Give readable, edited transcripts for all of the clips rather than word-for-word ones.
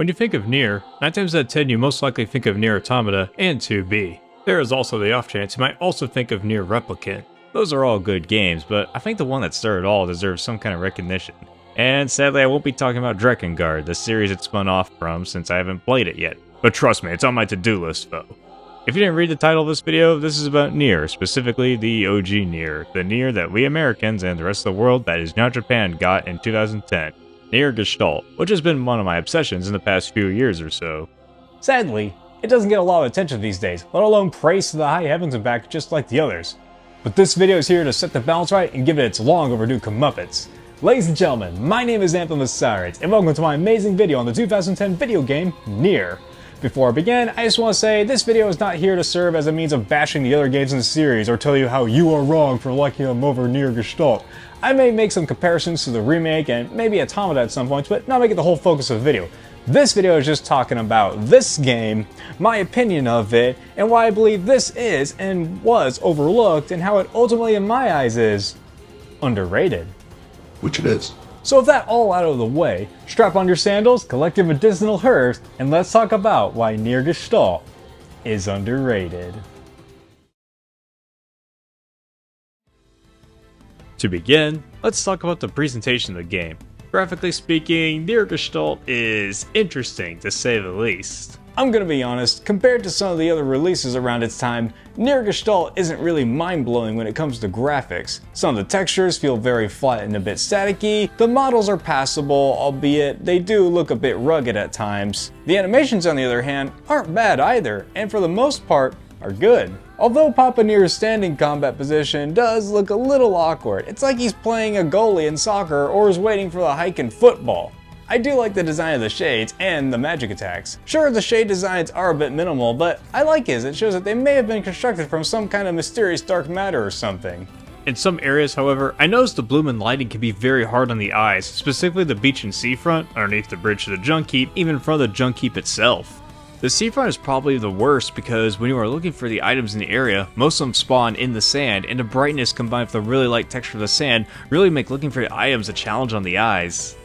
When you think of Nier, 9 times out of 10 you most likely think of Nier Automata and 2B. There is also the off chance you might also think of Nier Replicant. Those are all good games, but I think the one that started all deserves some kind of recognition. And sadly I won't be talking about Drekengard, the series it spun off from, since I haven't played it yet. But trust me, it's on my to-do list though. If you didn't read the title of this video, this is about Nier, specifically the OG Nier, the Nier that we Americans and the rest of the world that is not Japan got in 2010. Nier Gestalt, which has been one of my obsessions in the past few years or so. Sadly, it doesn't get a lot of attention these days, let alone praise to the high heavens and back just like the others. But this video is here to set the balance right and give it its long overdue comeuppance. Ladies and gentlemen, my name is Anthem of Sirens, and welcome to my amazing video on the 2010 video game, Nier. Before I begin, I just want to say this video is not here to serve as a means of bashing the other games in the series or tell you how you are wrong for liking them over Nier Gestalt. I may make some comparisons to the remake and maybe Automata at some points, but not make it the whole focus of the video. This video is just talking about this game, my opinion of it, and why I believe this is and was overlooked, and how it ultimately in my eyes is underrated. Which it is. So with that all out of the way, strap on your sandals, collect your medicinal herbs, and let's talk about why Nier Gestalt is underrated. To begin, let's talk about the presentation of the game. Graphically speaking, Nier Gestalt is interesting to say the least. I'm gonna be honest, compared to some of the other releases around its time, Nier Gestalt isn't really mind-blowing when it comes to graphics. Some of the textures feel very flat and a bit staticky, the models are passable, albeit they do look a bit rugged at times. The animations on the other hand aren't bad either, and for the most part, are good. Although Papa Nier's standing combat position does look a little awkward, it's like he's playing a goalie in soccer or is waiting for the hike in football. I do like the design of the shades and the magic attacks. Sure, the shade designs are a bit minimal, but I like it as it shows that they may have been constructed from some kind of mysterious dark matter or something. In some areas, however, I noticed the bloom and lighting can be very hard on the eyes, specifically the beach and seafront, underneath the bridge to the junk heap, even in front of the junk heap itself. The seafront is probably the worst because when you are looking for the items in the area, most of them spawn in the sand, and the brightness combined with the really light texture of the sand really make looking for the items a challenge on the eyes.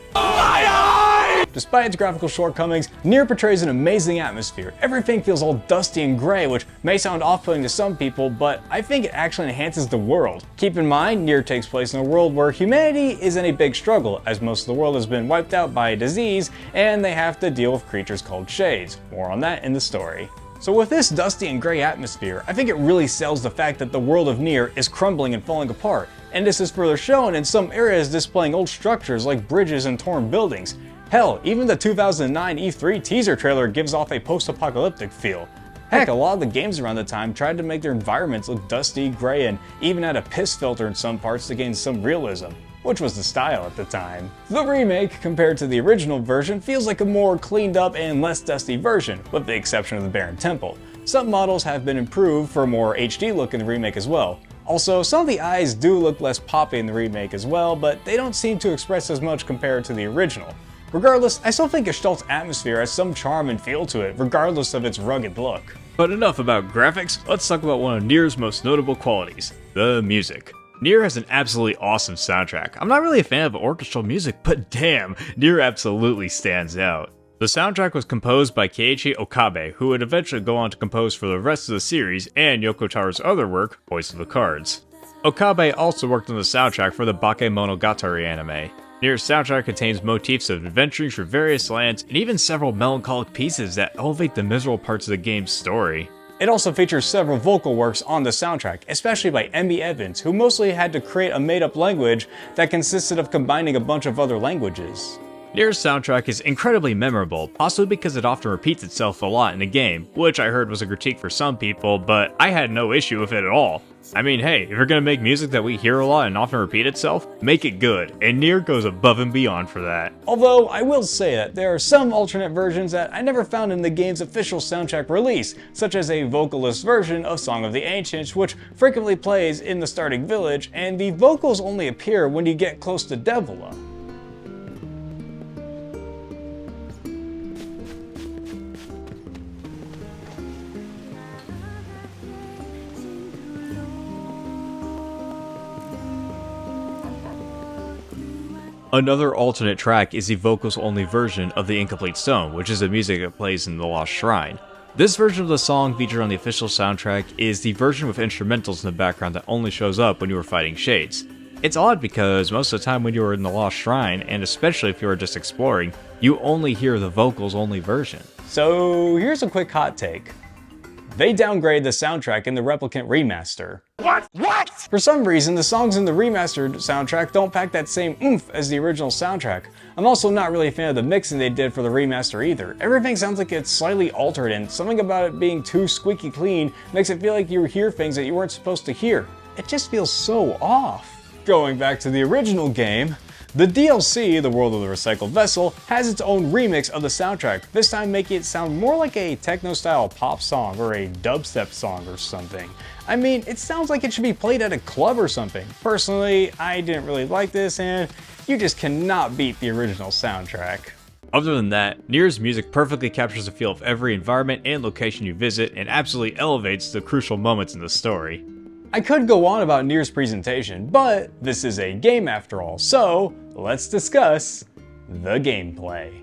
Despite its graphical shortcomings, Nier portrays an amazing atmosphere. Everything feels all dusty and gray, which may sound off-putting to some people, but I think it actually enhances the world. Keep in mind, Nier takes place in a world where humanity is in a big struggle, as most of the world has been wiped out by a disease, and they have to deal with creatures called shades. More on that in the story. So with this dusty and gray atmosphere, I think it really sells the fact that the world of Nier is crumbling and falling apart, and this is further shown in some areas displaying old structures like bridges and torn buildings. Hell, even the 2009 E3 teaser trailer gives off a post-apocalyptic feel. Heck, a lot of the games around the time tried to make their environments look dusty, gray, and even had a piss filter in some parts to gain some realism, which was the style at the time. The remake, compared to the original version, feels like a more cleaned up and less dusty version, with the exception of the Barren Temple. Some models have been improved for a more HD look in the remake as well. Also, some of the eyes do look less poppy in the remake as well, but they don't seem to express as much compared to the original. Regardless, I still think Gestalt's atmosphere has some charm and feel to it, regardless of its rugged look. But enough about graphics, let's talk about one of Nier's most notable qualities, the music. Nier has an absolutely awesome soundtrack. I'm not really a fan of orchestral music, but damn, Nier absolutely stands out. The soundtrack was composed by Keiichi Okabe, who would eventually go on to compose for the rest of the series and Yoko Taro's other work, Voice of the Cards. Okabe also worked on the soundtrack for the Bakemonogatari anime. Nier's soundtrack contains motifs of adventuring through various lands and even several melancholic pieces that elevate the miserable parts of the game's story. It also features several vocal works on the soundtrack, especially by Emmy Evans, who mostly had to create a made-up language that consisted of combining a bunch of other languages. Nier's soundtrack is incredibly memorable, possibly because it often repeats itself a lot in the game, which I heard was a critique for some people, but I had no issue with it at all. I mean, hey, if you're gonna make music that we hear a lot and often repeat itself, make it good, and Nier goes above and beyond for that. Although, I will say that there are some alternate versions that I never found in the game's official soundtrack release, such as a vocalist version of Song of the Ancients, which frequently plays in the starting village, and the vocals only appear when you get close to Devila. Another alternate track is the vocals-only version of The Incomplete Stone, which is the music that plays in The Lost Shrine. This version of the song featured on the official soundtrack is the version with instrumentals in the background that only shows up when you are fighting shades. It's odd because most of the time when you are in the Lost Shrine, and especially if you are just exploring, you only hear the vocals-only version. So here's a quick hot take. They downgraded the soundtrack in the Replicant remaster. What? For some reason, the songs in the remastered soundtrack don't pack that same oomph as the original soundtrack. I'm also not really a fan of the mixing they did for the remaster either. Everything sounds like it's slightly altered, and something about it being too squeaky clean makes it feel like you hear things that you weren't supposed to hear. It just feels so off. Going back to the original game, the DLC, The World of the Recycled Vessel, has its own remix of the soundtrack, this time making it sound more like a techno-style pop song or a dubstep song or something. I mean, it sounds like it should be played at a club or something. Personally, I didn't really like this, and you just cannot beat the original soundtrack. Other than that, Nier's music perfectly captures the feel of every environment and location you visit and absolutely elevates the crucial moments in the story. I could go on about Nier's presentation, but this is a game after all, so let's discuss the gameplay.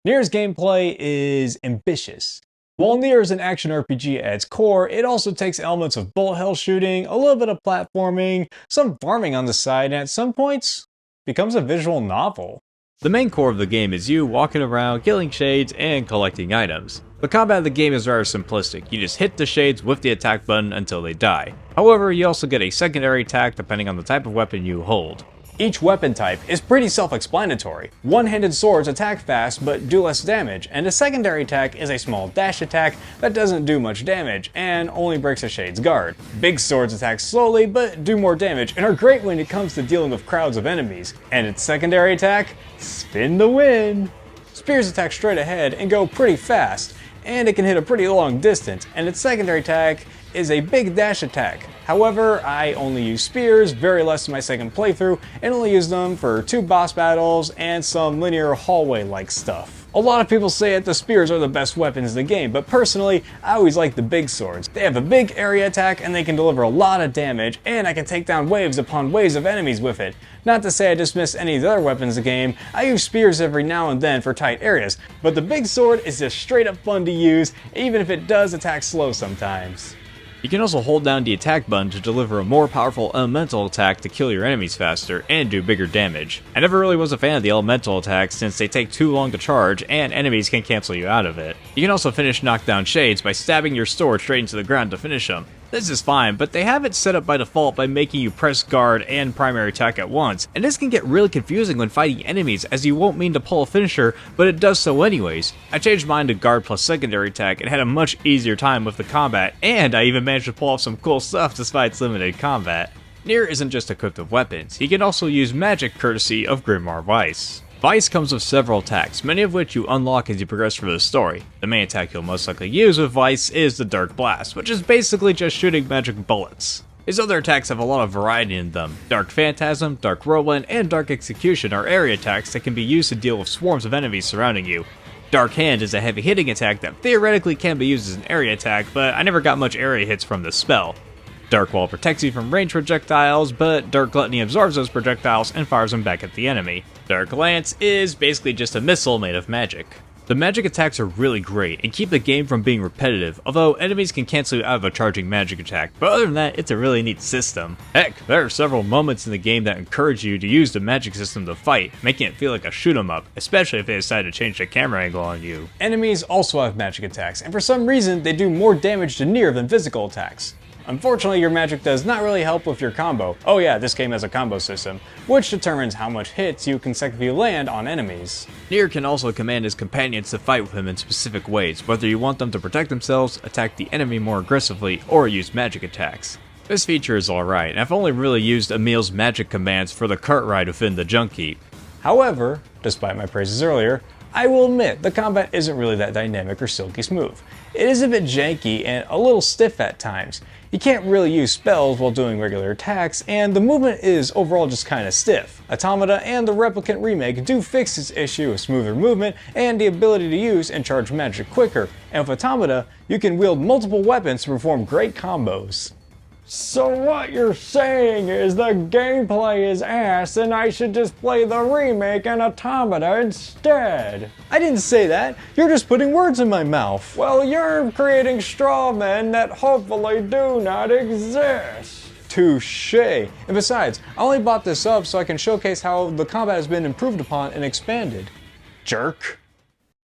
Nier's gameplay is ambitious. While Nier is an action RPG at its core, it also takes elements of bullet hell shooting, a little bit of platforming, some farming on the side, and at some points, becomes a visual novel. The main core of the game is you walking around, killing shades, and collecting items. The combat of the game is rather simplistic. You just hit the shades with the attack button until they die. However, you also get a secondary attack depending on the type of weapon you hold. Each weapon type is pretty self-explanatory. One-handed swords attack fast but do less damage, and a secondary attack is a small dash attack that doesn't do much damage and only breaks a shade's guard. Big swords attack slowly but do more damage and are great when it comes to dealing with crowds of enemies. And its secondary attack? Spin the wind! Spears attack straight ahead and go pretty fast, and it can hit a pretty long distance, and its secondary attack is a big dash attack. However, I only use spears very less in my second playthrough and only use them for 2 boss battles and some linear hallway-like stuff. A lot of people say that the spears are the best weapons in the game, but personally, I always like the big swords. They have a big area attack and they can deliver a lot of damage, and I can take down waves upon waves of enemies with it. Not to say I dismiss any of the other weapons in the game, I use spears every now and then for tight areas, but the big sword is just straight up fun to use, even if it does attack slow sometimes. You can also hold down the attack button to deliver a more powerful elemental attack to kill your enemies faster and do bigger damage. I never really was a fan of the elemental attacks since they take too long to charge and enemies can cancel you out of it. You can also finish knockdown shades by stabbing your sword straight into the ground to finish them. This is fine, but they have it set up by default by making you press guard and primary attack at once, and this can get really confusing when fighting enemies as you won't mean to pull a finisher, but it does so anyways. I changed mine to guard plus secondary attack and had a much easier time with the combat, and I even managed to pull off some cool stuff despite its limited combat. Nier isn't just equipped with weapons, he can also use magic courtesy of Grimoire Vice. Vice comes with several attacks, many of which you unlock as you progress through the story. The main attack you'll most likely use with Vice is the Dark Blast, which is basically just shooting magic bullets. His other attacks have a lot of variety in them. Dark Phantasm, Dark Whirlwind, and Dark Execution are area attacks that can be used to deal with swarms of enemies surrounding you. Dark Hand is a heavy hitting attack that theoretically can be used as an area attack, but I never got much area hits from this spell. Dark Wall protects you from ranged projectiles, but Dark Gluttony absorbs those projectiles and fires them back at the enemy. Dark Lance is basically just a missile made of magic. The magic attacks are really great and keep the game from being repetitive, although enemies can cancel you out of a charging magic attack, but other than that, it's a really neat system. Heck, there are several moments in the game that encourage you to use the magic system to fight, making it feel like a shoot 'em up, especially if they decide to change the camera angle on you. Enemies also have magic attacks, and for some reason, they do more damage to Nier than physical attacks. Unfortunately, your magic does not really help with your combo. Oh yeah, this game has a combo system, which determines how much hits you consecutively land on enemies. Nier can also command his companions to fight with him in specific ways, whether you want them to protect themselves, attack the enemy more aggressively, or use magic attacks. This feature is alright, and I've only really used Emil's magic commands for the cart ride within the Junk Heap. However, despite my praises earlier, I will admit the combat isn't really that dynamic or silky smooth. It is a bit janky and a little stiff at times. You can't really use spells while doing regular attacks, and the movement is overall just kinda stiff. Automata and the Replicant remake do fix this issue of smoother movement and the ability to use and charge magic quicker, and with Automata, you can wield multiple weapons to perform great combos. So what you're saying is the gameplay is ass and I should just play the remake and Automata instead? I didn't say that. You're just putting words in my mouth. Well, you're creating straw men that hopefully do not exist. Touche. And besides, I only bought this up so I can showcase how the combat has been improved upon and expanded. Jerk.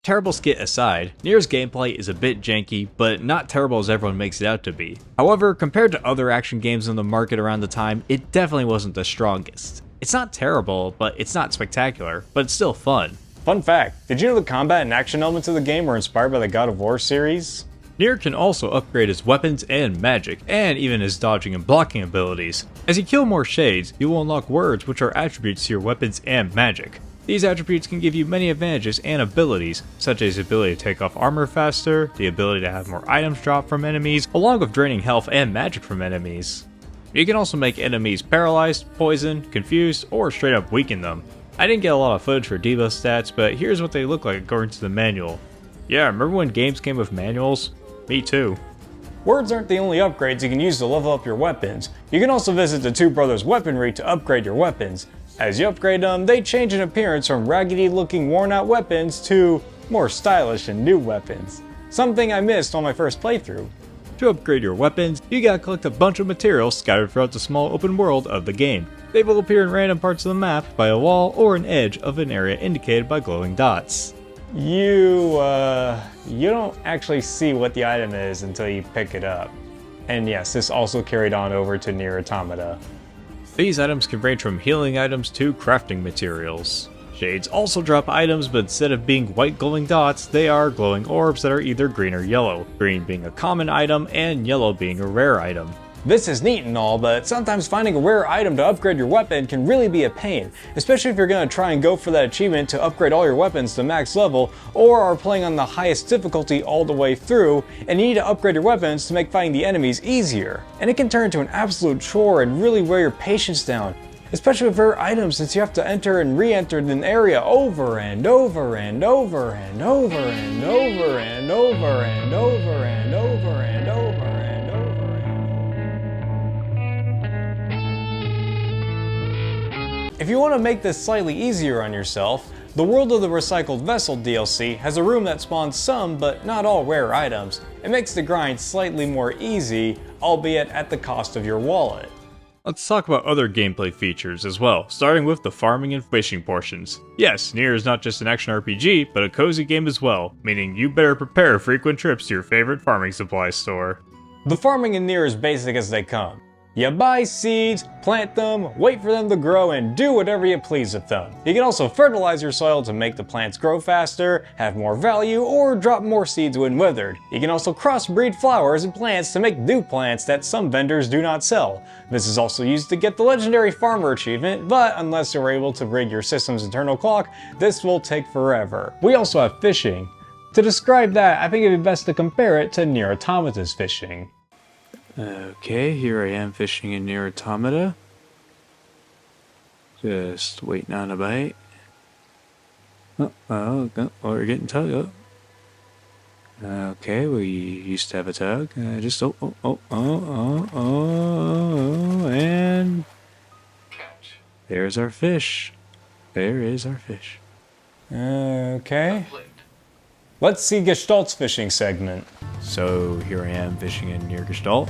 Terrible skit aside, Nier's gameplay is a bit janky, but not terrible as everyone makes it out to be. However, compared to other action games on the market around the time, it definitely wasn't the strongest. It's not terrible, but it's not spectacular, but it's still fun. Fun fact, did you know the combat and action elements of the game were inspired by the God of War series? Nier can also upgrade his weapons and magic, and even his dodging and blocking abilities. As you kill more shades, you will unlock words which are attributes to your weapons and magic. These attributes can give you many advantages and abilities, such as the ability to take off armor faster, the ability to have more items drop from enemies, along with draining health and magic from enemies. You can also make enemies paralyzed, poisoned, confused, or straight up weaken them. I didn't get a lot of footage for debuff stats, but here's what they look like according to the manual. Yeah, remember when games came with manuals? Me too. Words aren't the only upgrades you can use to level up your weapons. You can also visit the Two Brothers weaponry to upgrade your weapons. As you upgrade them, they change in appearance from raggedy looking worn out weapons to more stylish and new weapons. Something I missed on my first playthrough. To upgrade your weapons, you gotta collect a bunch of materials scattered throughout the small open world of the game. They will appear in random parts of the map by a wall or an edge of an area indicated by glowing dots. You don't actually see what the item is until you pick it up. And yes, this also carried on over to Nier Automata. These items can range from healing items to crafting materials. Shades also drop items, but instead of being white glowing dots, they are glowing orbs that are either green or yellow, green being a common item and yellow being a rare item. This is neat and all, but sometimes finding a rare item to upgrade your weapon can really be a pain, especially if you're going to try and go for that achievement to upgrade all your weapons to max level, or are playing on the highest difficulty all the way through, and you need to upgrade your weapons to make fighting the enemies easier. And it can turn into an absolute chore and really wear your patience down, especially with rare items since you have to enter and re-enter an area over and over and over and over and over and over and over and over and over. If you want to make this slightly easier on yourself, the World of the Recycled Vessel DLC has a room that spawns some but not all rare items. It makes the grind slightly more easy, albeit at the cost of your wallet. Let's talk about other gameplay features as well, starting with the farming and fishing portions. Yes, Nier is not just an action RPG, but a cozy game as well, meaning you better prepare frequent trips to your favorite farming supply store. The farming in Nier is basic as they come. You buy seeds, plant them, wait for them to grow, and do whatever you please with them. You can also fertilize your soil to make the plants grow faster, have more value, or drop more seeds when withered. You can also crossbreed flowers and plants to make new plants that some vendors do not sell. This is also used to get the legendary farmer achievement, but unless you're able to rig your system's internal clock, this will take forever. We also have fishing. To describe that, I think it'd be best to compare it to Nier Automata's fishing. Okay, here I am fishing in Nier Automata. Just waiting on a bite. We're getting tug. Okay, we used to have a tug. And there's our fish. There is our fish. Okay. Let's see Gestalt's fishing segment. So here I am fishing in Nier Gestalt.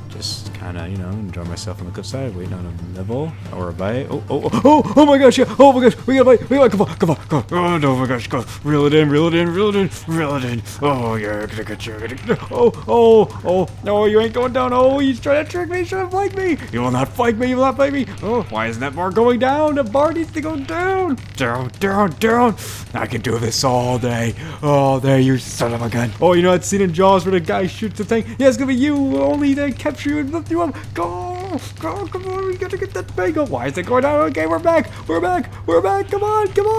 Just kind of, enjoying myself on the cliffside, waiting on a nibble or a bite. Oh my gosh, yeah, oh my gosh, we got a bite, come on. Oh, no, my gosh, go, reel it in. Oh, yeah, gonna get you, no, you ain't going down. Oh, he's trying to trick me, he's trying to fight me. You will not fight me, Oh, why isn't that bar going down? The bar needs to go down. Down. I can do this all day, you son of a gun. Oh, you know that scene in Jaws where the guy shoots the thing? Yeah, it's gonna be you, only they capture you and lift you up. Go, come on, we gotta get that bagel. Why is it going down? Okay, we're back, come on, yes,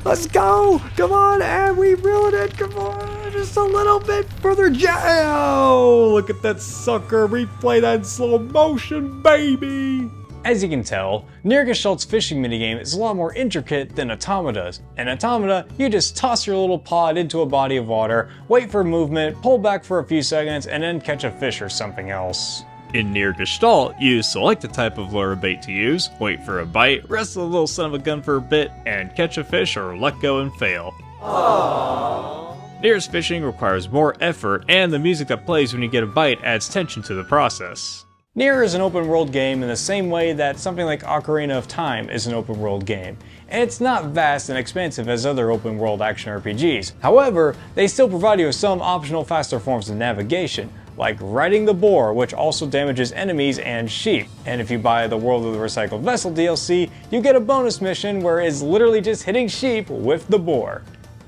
let's go, come on, and we reeled it, come on, just a little bit further, look at that sucker, replay that in slow motion, baby. As you can tell, Nier Gestalt's fishing minigame is a lot more intricate than Automata's. In Automata, you just toss your little pod into a body of water, wait for movement, pull back for a few seconds, and then catch a fish or something else. In Nier Gestalt, you select the type of lure bait to use, wait for a bite, rest the little son of a gun for a bit, and catch a fish or let go and fail. Aww. Nier's fishing requires more effort, and the music that plays when you get a bite adds tension to the process. Nier is an open world game in the same way that something like Ocarina of Time is an open world game, and it's not vast and expansive as other open world action RPGs. However, they still provide you with some optional faster forms of navigation, like riding the boar, which also damages enemies and sheep. And if you buy the World of the Recycled Vessel DLC, you get a bonus mission where it's literally just hitting sheep with the boar.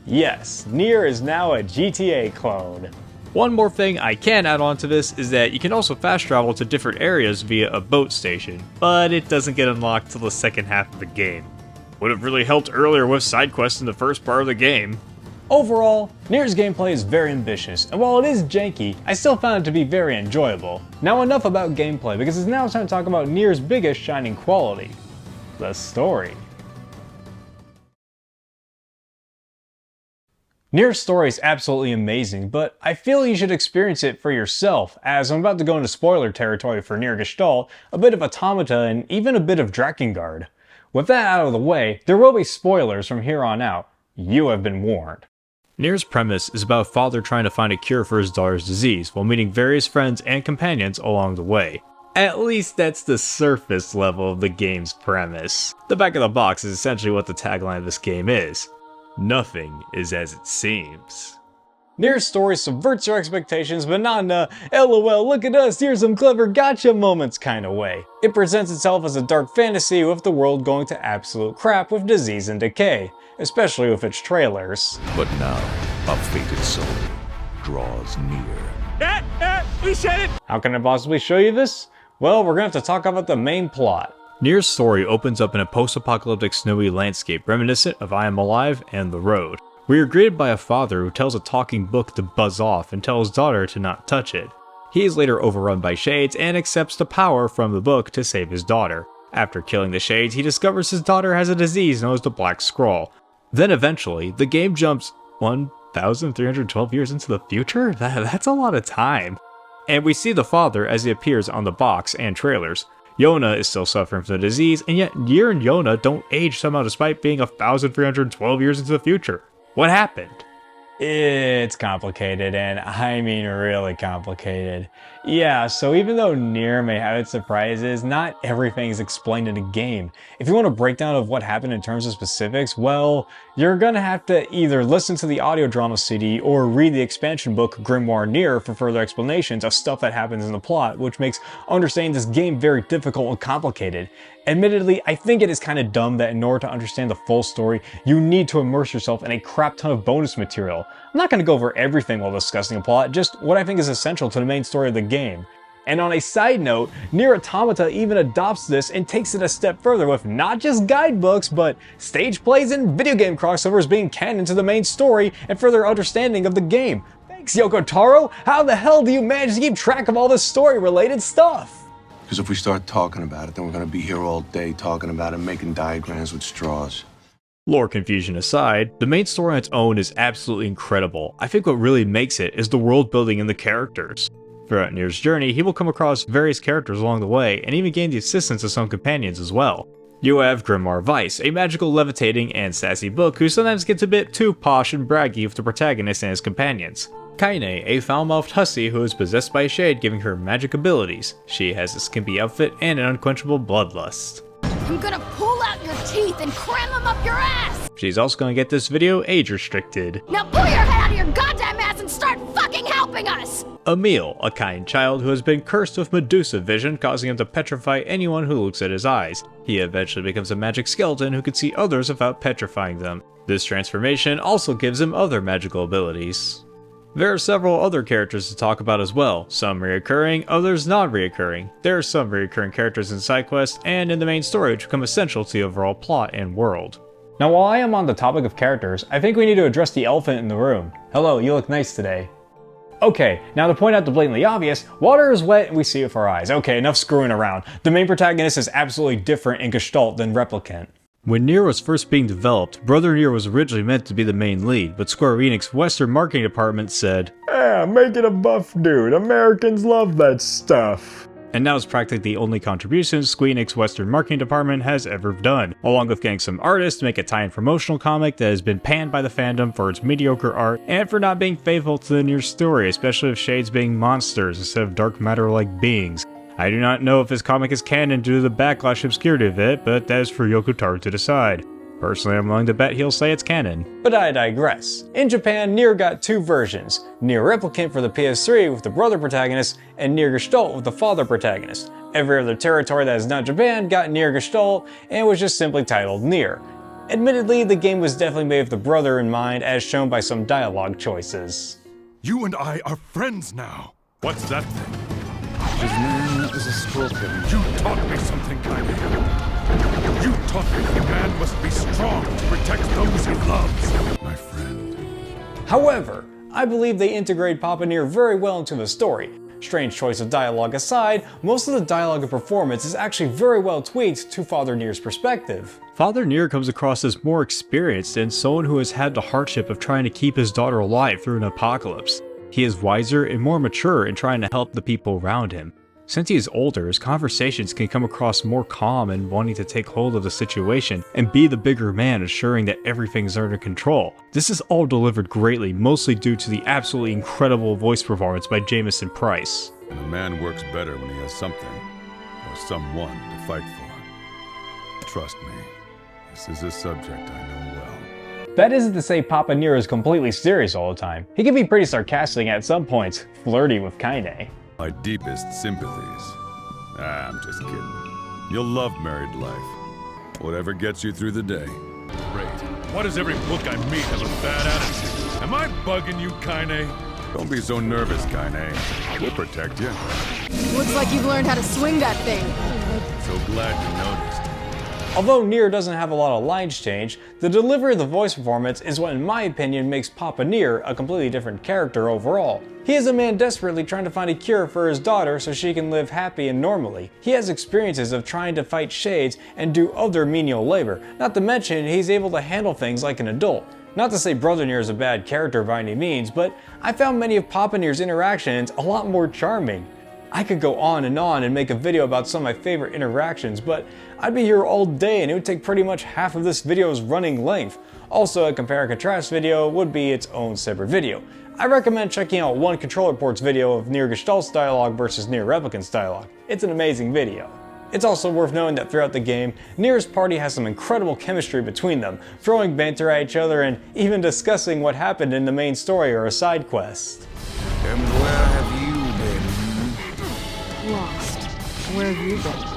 Yes, Nier is now a GTA clone. One more thing I can add on to this is that you can also fast travel to different areas via a boat station, but it doesn't get unlocked till the second half of the game. Would have really helped earlier with side quests in the first part of the game. Overall, Nier's gameplay is very ambitious, and while it is janky, I still found it to be very enjoyable. Now enough about gameplay, because it's now time to talk about Nier's biggest shining quality: the story. Nier's story is absolutely amazing, but I feel you should experience it for yourself, as I'm about to go into spoiler territory for Nier Gestalt, a bit of Automata, and even a bit of Drakengard. With that out of the way, there will be spoilers from here on out. You have been warned. Nier's premise is about a father trying to find a cure for his daughter's disease while meeting various friends and companions along the way. At least that's the surface level of the game's premise. The back of the box is essentially what the tagline of this game is. Nothing is as it seems. Nier's story subverts your expectations, but not in a LOL, look at us, here's some clever gotcha moments kind of way. It presents itself as a dark fantasy with the world going to absolute crap with disease and decay, especially with its trailers. But now, a fated soul draws near. We said it! How can I possibly show you this? Well, we're gonna have to talk about the main plot. Nier's story opens up in a post-apocalyptic snowy landscape reminiscent of I Am Alive and The Road. We are greeted by a father who tells a talking book to buzz off and tells his daughter to not touch it. He is later overrun by shades and accepts the power from the book to save his daughter. After killing the shades, he discovers his daughter has a disease known as the Black Scroll. Then eventually, the game jumps 1,312 years into the future? That's a lot of time. And we see the father as he appears on the box and trailers. Yona is still suffering from the disease, and yet Nier and Yona don't age somehow despite being 1,312 years into the future. What happened? It's complicated, and I mean really complicated. Yeah, so even though Nier may have its surprises, not everything is explained in a game. If you want a breakdown of what happened in terms of specifics, well, you're gonna have to either listen to the audio drama CD or read the expansion book Grimoire Nier for further explanations of stuff that happens in the plot, which makes understanding this game very difficult and complicated. Admittedly, I think it is kind of dumb that in order to understand the full story, you need to immerse yourself in a crap ton of bonus material. I'm not going to go over everything while discussing a plot, just what I think is essential to the main story of the game. And on a side note, Nier Automata even adopts this and takes it a step further with not just guidebooks, but stage plays and video game crossovers being canon to the main story and further understanding of the game. Thanks, Yoko Taro! How the hell do you manage to keep track of all this story-related stuff? Because if we start talking about it, then we're going to be here all day talking about it, making diagrams with straws. Lore confusion aside, the main story on its own is absolutely incredible. I think what really makes it is the world building and the characters. Throughout Nier's journey, he will come across various characters along the way, and even gain the assistance of some companions as well. You have Grimoire Weiss, a magical levitating and sassy book who sometimes gets a bit too posh and braggy with the protagonist and his companions. Kaine, a foul-mouthed hussy who is possessed by a shade giving her magic abilities. She has a skimpy outfit and an unquenchable bloodlust. I'm gonna pull out your teeth and cram them up your ass! She's also gonna get this video age restricted. Now pull your head out of your goddamn ass and start fucking helping us! Emil, a kind child who has been cursed with Medusa vision, causing him to petrify anyone who looks at his eyes. He eventually becomes a magic skeleton who can see others without petrifying them. This transformation also gives him other magical abilities. There are several other characters to talk about as well, some reoccurring, others non-reoccurring. There are some reoccurring characters in side quests and in the main story which become essential to the overall plot and world. Now while I am on the topic of characters, I think we need to address the elephant in the room. Hello, you look nice today. Okay, now to point out the blatantly obvious, water is wet and we see it with our eyes. Okay, enough screwing around. The main protagonist is absolutely different in Gestalt than Replicant. When Nier was first being developed, Brother Nier was originally meant to be the main lead, but Square Enix Western marketing department said, "Yeah, make it a buff dude. Americans love that stuff." and that was practically the only contribution Square Enix Western marketing department has ever done, along with getting some artists to make a tie-in promotional comic that has been panned by the fandom for its mediocre art and for not being faithful to the Nier story, especially with shades being monsters instead of dark matter-like beings. I do not know if this comic is canon due to the backlash obscurity of it, but that is for Yokotaro to decide. Personally, I'm willing to bet he'll say it's canon. But I digress. In Japan, Nier got two versions. Nier Replicant for the PS3 with the brother protagonist, and Nier Gestalt with the father protagonist. Every other territory that is not Japan got Nier Gestalt and was just simply titled Nier. Admittedly, the game was definitely made with the brother in mind, as shown by some dialogue choices. You and I are friends now. What's that thing? His name is a scorpion. You taught me something, Kaine. You taught me that a man must be strong to protect those he loves. My friend. However, I believe they integrate Papa Nier very well into the story. Strange choice of dialogue aside, most of the dialogue and performance is actually very well tweaked to Father Nier's perspective. Father Nier comes across as more experienced and someone who has had the hardship of trying to keep his daughter alive through an apocalypse. He is wiser and more mature in trying to help the people around him. Since he is older, his conversations can come across more calm and wanting to take hold of the situation and be the bigger man, assuring that everything's under control. This is all delivered greatly, mostly due to the absolutely incredible voice performance by Jamison Price. And a man works better when he has something or someone to fight for. Trust me, this is a subject I know well. That isn't to say Papa Nier is completely serious all the time. He can be pretty sarcastic at some points, flirty with Kaine. My deepest sympathies. I'm just kidding. You'll love married life. Whatever gets you through the day. Great. Why does every book I meet have a bad attitude? Am I bugging you, Kaine? Don't be so nervous, Kaine. We'll protect you. Looks like you've learned how to swing that thing. So glad you noticed. Although Nier doesn't have a lot of lines change, the delivery of the voice performance is what in my opinion makes Papa Nier a completely different character overall. He is a man desperately trying to find a cure for his daughter so she can live happy and normally. He has experiences of trying to fight shades and do other menial labor, not to mention he's able to handle things like an adult. Not to say Brother Nier is a bad character by any means, but I found many of Papa Nier's interactions a lot more charming. I could go on and make a video about some of my favorite interactions, but I'd be here all day and it would take pretty much half of this video's running length. Also, a compare and contrast video would be its own separate video. I recommend checking out one Controller Ports video of Nier Gestalt's dialogue versus Nier Replicant's dialogue. It's an amazing video. It's also worth knowing that throughout the game, Nier's party has some incredible chemistry between them, throwing banter at each other and even discussing what happened in the main story or a side quest. And where have you been? Lost. Where have you been?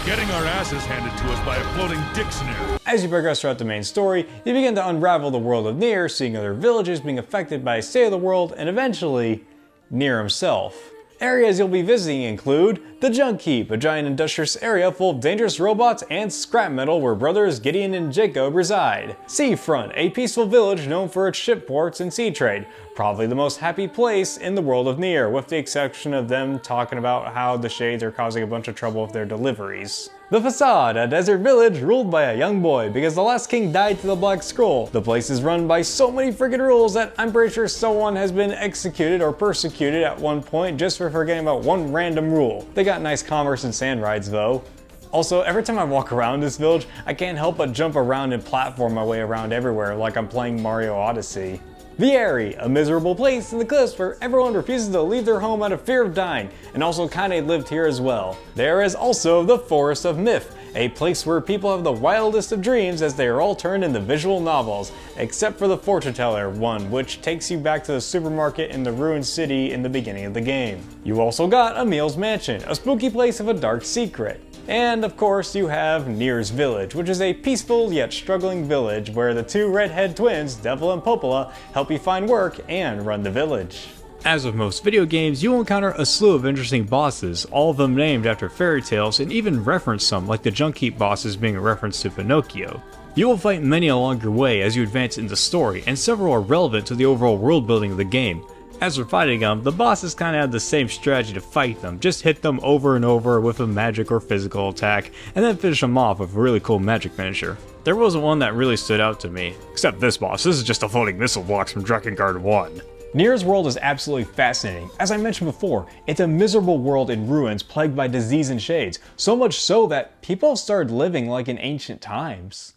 Getting our asses handed to us by a floating dictionary. As you progress throughout the main story, you begin to unravel the world of Nier, seeing other villages being affected by a state of the world, and eventually, Nier himself. Areas you'll be visiting include the Junk Heap, a giant industrious area full of dangerous robots and scrap metal where brothers Gideon and Jacob reside. Seafront, a peaceful village known for its ship ports and sea trade. Probably the most happy place in the world of Nier, with the exception of them talking about how the Shades are causing a bunch of trouble with their deliveries. The Facade, a desert village ruled by a young boy because the last king died to the Black Scroll. The place is run by so many freaking rules that I'm pretty sure someone has been executed or persecuted at one point just for forgetting about one random rule. They got nice commerce and sand rides though. Also, every time I walk around this village, I can't help but jump around and platform my way around everywhere like I'm playing Mario Odyssey. Vieri, a miserable place in the cliffs where everyone refuses to leave their home out of fear of dying, and also Kaine lived here as well. There is also the Forest of Myth, a place where people have the wildest of dreams as they are all turned into visual novels, except for the Fortune Teller one, which takes you back to the supermarket in the ruined city in the beginning of the game. You also got Emil's Mansion, a spooky place of a dark secret. And of course you have Nier's Village, which is a peaceful yet struggling village where the two redhead twins, Devil and Popola, help you find work and run the village. As with most video games, you will encounter a slew of interesting bosses, all of them named after fairy tales and even reference some, like the Junk Heap bosses being a reference to Pinocchio. You will fight many along your way as you advance in the story, and several are relevant to the overall world building of the game. As for fighting them, the bosses kinda have the same strategy to fight them, just hit them over and over with a magic or physical attack, and then finish them off with a really cool magic finisher. There wasn't one that really stood out to me, except this boss. This is just a floating missile blocks from Drakengard 1. Nier's world is absolutely fascinating. As I mentioned before, it's a miserable world in ruins plagued by disease and shades, so much so that people have started living like in ancient times.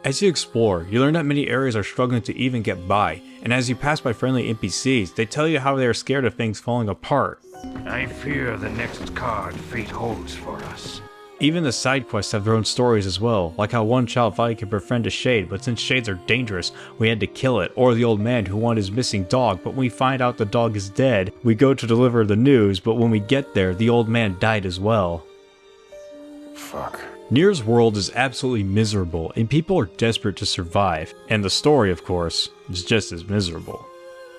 As you explore, you learn that many areas are struggling to even get by, and as you pass by friendly NPCs, they tell you how they are scared of things falling apart. I fear the next card fate holds for us. Even the side quests have their own stories as well, like how one child thought he could befriend a shade, but since shades are dangerous, we had to kill it, or the old man who wanted his missing dog, but when we find out the dog is dead, we go to deliver the news, but when we get there, the old man died as well. Fuck. Nier's world is absolutely miserable, and people are desperate to survive, and the story, of course, is just as miserable.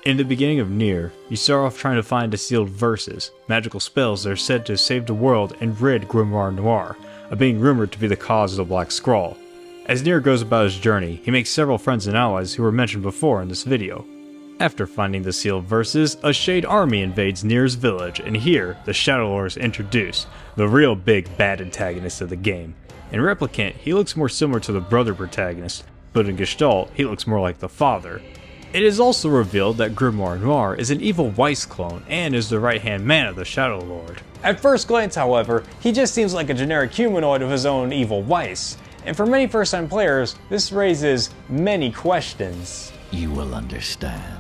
In the beginning of Nier, you start off trying to find the sealed verses, magical spells that are said to save the world and rid Grimoire Noir, a being rumored to be the cause of the Black Scrawl. As Nier goes about his journey, he makes several friends and allies who were mentioned before in this video. After finding the sealed verses, a Shade army invades Nier's village, and here, the Shadow Lord is introduced, the real big bad antagonist of the game. In Replicant, he looks more similar to the brother protagonist, but in Gestalt, he looks more like the father. It is also revealed that Grimoire Noir is an evil Weiss clone and is the right-hand man of the Shadow Lord. At first glance, however, he just seems like a generic humanoid of his own evil Weiss, and for many first-time players, this raises many questions. You will understand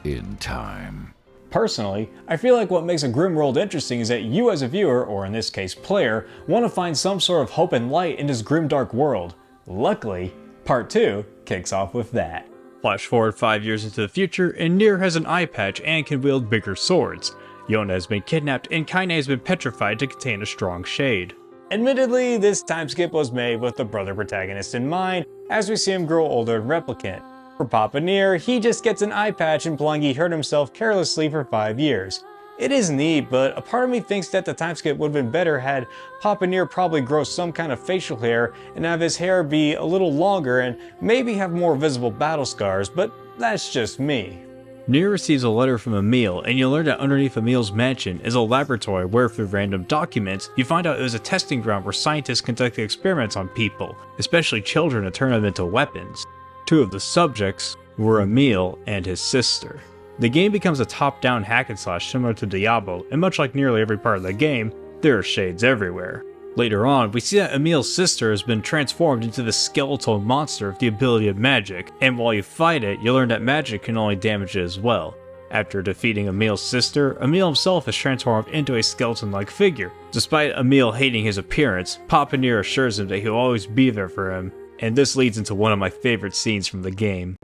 in time. Personally, I feel like what makes a Grim world interesting is that you as a viewer, or in this case player, want to find some sort of hope and light in this grim dark world. Luckily, part 2 kicks off with that. Flash forward 5 years into the future, and Nier has an eye patch and can wield bigger swords. Yona has been kidnapped, and Kaine has been petrified to contain a strong shade. Admittedly, this time skip was made with the brother protagonist in mind, as we see him grow older and Replicant. For Papa Nier, he just gets an eye patch implying he hurt himself carelessly for 5 years. It is neat, but a part of me thinks that the time skip would have been better had Papa Nier probably grow some kind of facial hair and have his hair be a little longer and maybe have more visible battle scars, but that's just me. Nier receives a letter from Emil, and you learn that underneath Emil's mansion is a laboratory where through random documents, you find out it was a testing ground where scientists conducted experiments on people, especially children, to turn them into weapons. Two of the subjects were Emil and his sister. The game becomes a top-down hack and slash similar to Diablo, and much like nearly every part of the game, there are shades everywhere. Later on, we see that Emil's sister has been transformed into this skeletal monster with the ability of magic, and while you fight it, you learn that magic can only damage it as well. After defeating Emil's sister, Emil himself is transformed into a skeleton-like figure. Despite Emil hating his appearance, Papa Nier assures him that he'll always be there for him, and this leads into one of my favorite scenes from the game.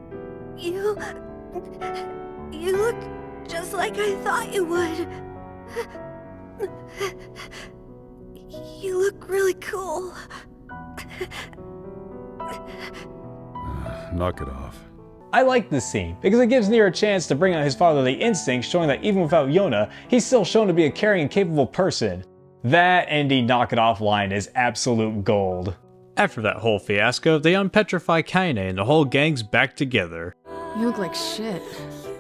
You look just like I thought you would. You look really cool. Knock it off. I like this scene because it gives Nier a chance to bring out his fatherly instincts, showing that even without Yona, he's still shown to be a caring and capable person. That and the knock it off line is absolute gold. After that whole fiasco, they unpetrify Kaine and the whole gang's back together. You look like shit.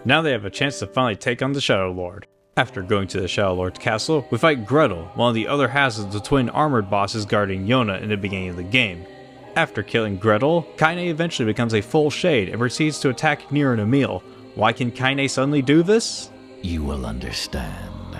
Now they have a chance to finally take on the Shadow Lord. After going to the Shadow Lord's castle, we fight Gretel, one of the other halves of the twin armored bosses guarding Yona in the beginning of the game. After killing Gretel, Kaine eventually becomes a full shade and proceeds to attack Nier and Emil. Why can Kaine suddenly do this? You will understand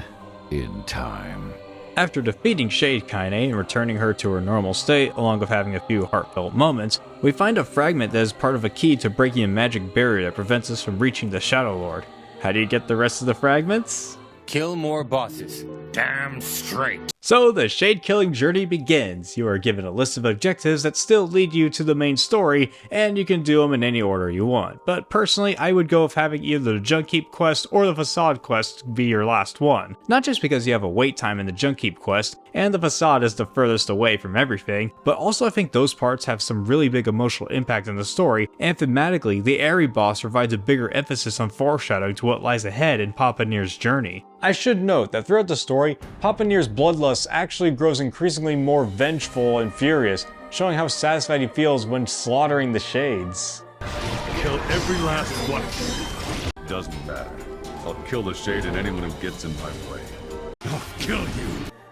in time. After defeating Shade Kaine and returning her to her normal state, along with having a few heartfelt moments, we find a fragment that is part of a key to breaking a magic barrier that prevents us from reaching the Shadow Lord. How do you get the rest of the fragments? Kill more bosses. Damn straight. So the shade killing journey begins. You are given a list of objectives that still lead you to the main story, and you can do them in any order you want. But personally, I would go with having either the Junkheap quest or the Facade quest be your last one. Not just because you have a wait time in the Junkheap quest, and the Facade is the furthest away from everything, but also I think those parts have some really big emotional impact in the story, and thematically, the Airy boss provides a bigger emphasis on foreshadowing to what lies ahead in Papa Nier's journey. I should note that throughout the story, Papa Nier's bloodlust actually grows increasingly more vengeful and furious, showing how satisfied he feels when slaughtering the Shades. Kill every last one. Doesn't matter. I'll kill the Shade and anyone who gets in my way. I'll kill you.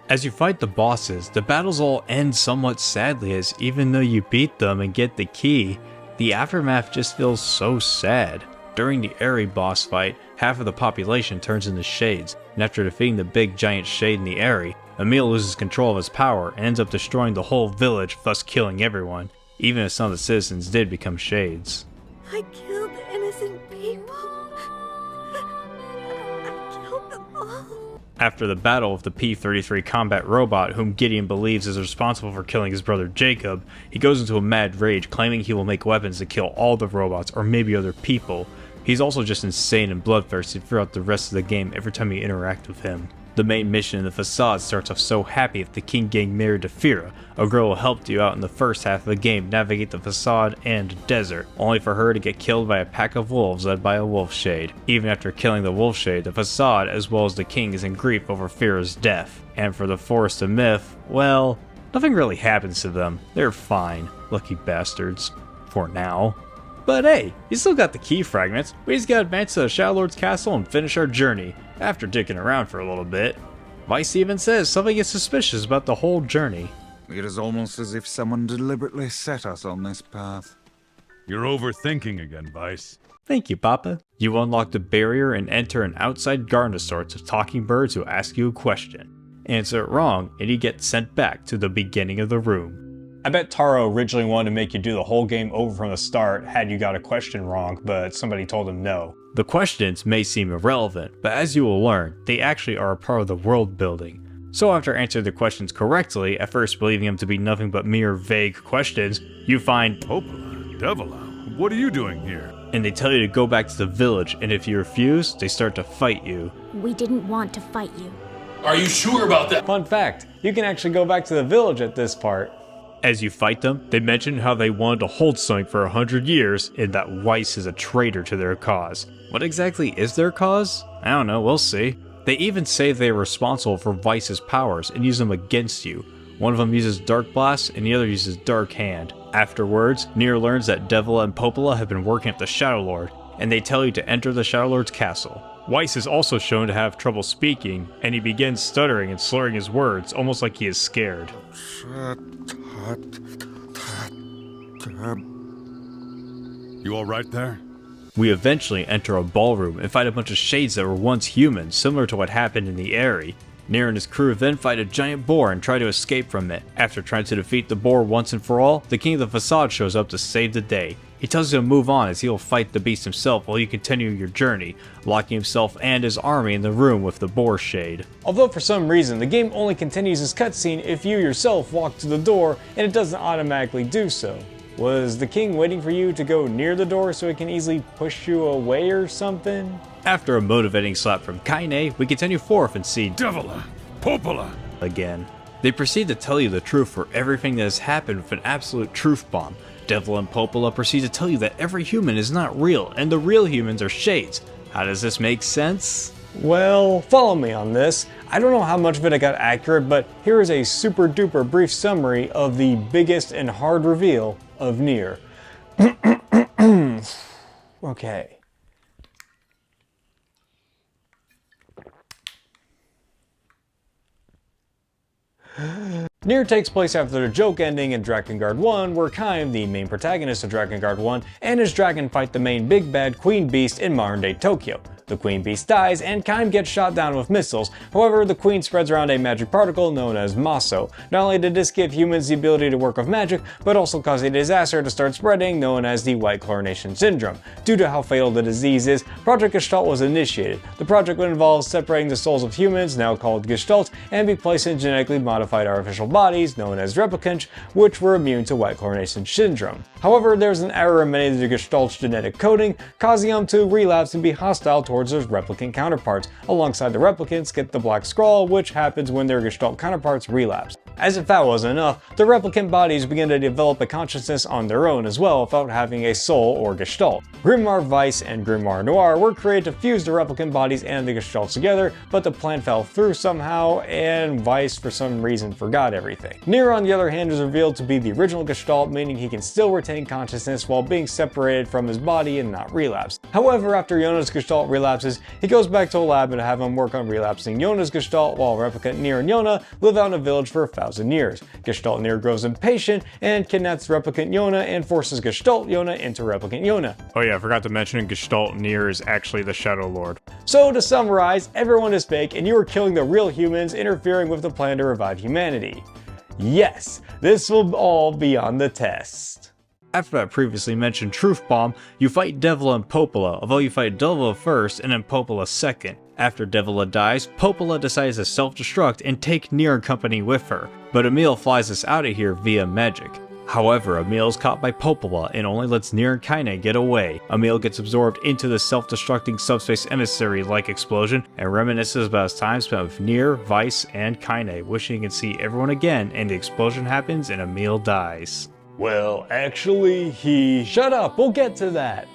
As you fight the bosses, the battles all end somewhat sadly, as even though you beat them and get the key, the aftermath just feels so sad. During the Airy boss fight, half of the population turns into shades, and after defeating the big giant shade in the Airy, Emil loses control of his power and ends up destroying the whole village, thus killing everyone, even if some of the citizens did become shades. I killed innocent people. I killed them all. After the battle with the P-33 combat robot, whom Gideon believes is responsible for killing his brother Jacob, he goes into a mad rage, claiming he will make weapons to kill all the robots or maybe other people. He's also just insane and bloodthirsty throughout the rest of the game every time you interact with him. The main mission in the Facade starts off so happy with the king getting married to Fira, a girl who helped you out in the first half of the game navigate the Facade and desert, only for her to get killed by a pack of wolves led by a wolf shade. Even after killing the wolf shade, the Facade as well as the king is in grief over Fira's death. And for the Forest of Myth, well, nothing really happens to them. They're fine, lucky bastards. For now. But hey, you still got the key fragments. We just gotta advance to the Shadow Lord's castle and finish our journey, after dicking around for a little bit. Vice even says something is suspicious about the whole journey. It is almost as if someone deliberately set us on this path. You're overthinking again, Vice. Thank you, Papa. You unlock the barrier and enter an outside garden of sorts of talking birds who ask you a question. Answer it wrong, and you get sent back to the beginning of the room. I bet Taro originally wanted to make you do the whole game over from the start had you got a question wrong, but somebody told him no. The questions may seem irrelevant, but as you will learn, they actually are a part of the world building. So after answering the questions correctly, at first believing them to be nothing but mere vague questions, you find Popola, Devila, what are you doing here? And they tell you to go back to the village, and if you refuse, they start to fight you. We didn't want to fight you. Are you sure about that? Fun fact, you can actually go back to the village at this part. As you fight them, they mention how they wanted to hold something for 100 years and that Weiss is a traitor to their cause. What exactly is their cause? I don't know, we'll see. They even say they are responsible for Weiss's powers and use them against you. One of them uses Dark Blast and the other uses Dark Hand. Afterwards, Nier learns that Devila and Popola have been working at the Shadow Lord, and they tell you to enter the Shadow Lord's castle. Weiss is also shown to have trouble speaking, and he begins stuttering and slurring his words, almost like he is scared. You alright there? We eventually enter a ballroom and fight a bunch of shades that were once human, similar to what happened in the Airy. Nier and his crew then fight a giant boar and try to escape from it. After trying to defeat the boar once and for all, the king of the Facade shows up to save the day. He tells you to move on as he will fight the beast himself while you continue your journey, locking himself and his army in the room with the boar shade. Although for some reason, the game only continues this cutscene if you yourself walk to the door and it doesn't automatically do so. Was the king waiting for you to go near the door so he can easily push you away or something? After a motivating slap from Kaine, we continue forth and see Devila, Popola again. They proceed to tell you the truth for everything that has happened with an absolute truth bomb. Devila and Popola proceed to tell you that every human is not real, and the real humans are shades. How does this make sense? Well, follow me on this. I don't know how much of it I got accurate, but here is a super duper brief summary of the biggest and hard reveal of Nier. Okay. Nier takes place after the joke ending in Drakengard 1, where Kaim, the main protagonist of Drakengard 1, and his dragon fight the main big bad Queen Beast in modern-day Tokyo. The Queen Beast dies, and Kaim gets shot down with missiles. However, the Queen spreads around a magic particle known as Maso. Not only did this give humans the ability to work with magic, but also cause a disaster to start spreading known as the White Chlorination Syndrome. Due to how fatal the disease is, Project Gestalt was initiated. The project would involve separating the souls of humans, now called Gestalt, and be placed in genetically modified artificial bodies, known as Replicant, which were immune to White Chlorination Syndrome. However, there was an error in many of the Gestalt's genetic coding, causing them to relapse and be hostile towards their replicant counterparts. Alongside the replicants get the Black Scrawl, which happens when their Gestalt counterparts relapse. As if that wasn't enough, the replicant bodies begin to develop a consciousness on their own as well without having a soul or gestalt. Grimoire Weiss and Grimoire Noir were created to fuse the replicant bodies and the gestalts together, but the plan fell through somehow, and Weiss for some reason forgot everything. Nier, on the other hand, is revealed to be the original gestalt, meaning he can still retain consciousness while being separated from his body and not relapse. However, after Yona's gestalt relapses, he goes back to a lab and have him work on relapsing Yona's gestalt, while replicant Nier and Yona live out in a village for 1,000 years. Gestalt Nier grows impatient and kidnaps replicant Yona and forces Gestalt Yona into replicant Yona. Oh yeah, I forgot to mention Gestalt Nier is actually the Shadow Lord. So to summarize, everyone is fake and you are killing the real humans, interfering with the plan to revive humanity. Yes, this will all be on the test. After that previously mentioned Truth Bomb, you fight Devila and Popola, although you fight Devila first and then Popola second. After Devila dies, Popola decides to self-destruct and take Nier and company with her, but Emil flies us out of here via magic. However, Emil is caught by Popola and only lets Nier and Kaine get away. Emil gets absorbed into the self-destructing subspace emissary-like explosion and reminisces about his time spent with Nier, Weiss, and Kaine, wishing he could see everyone again, and the explosion happens and Emil dies. Well, actually, Shut up, we'll get to that.